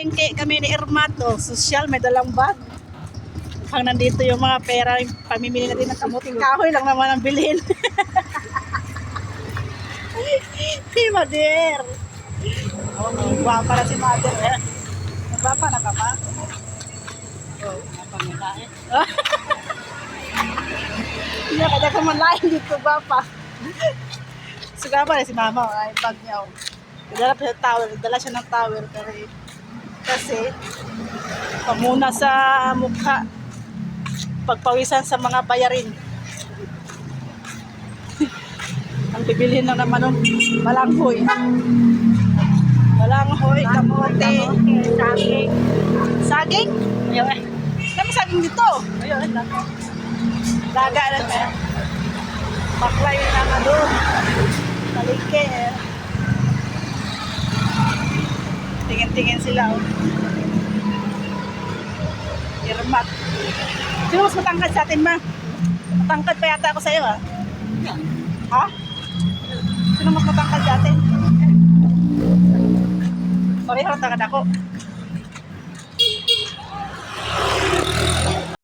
Mamalengke kami ni Ermato. Social, may dalang bag. Mukhang nandito yung mga pera. Pamimili natin ng kamuting kahoy lang naman ang bilhin. Si Mader. Oh, guwapa na si Mader. Eh. Guwapa na ka ba? Oh, napanginain. Hindi kaya ka man lain dito, guwapa. So, guwapa na si Mama. Ay, bag niya. Oh. Dala pa siya towel, dala siya ng towel kasi pamuna sa mukha, pagpawisan sa mga bayarin. Ang bibilhin na naman ng malanghoy. Malanghoy, kamote, saging. Saging? Ayaw eh. Ano saging dito? Ayaw eh. Daga na siya. Baklay na naman doon. Talike eh. Tingin-tingin sila, oh. Irmat. Sino mas matangkad sa atin, ma? Matangkad pa yata ako sa'yo, ah. Ha? Sino mas matangkad sa atin? Pareho, tangkad ako.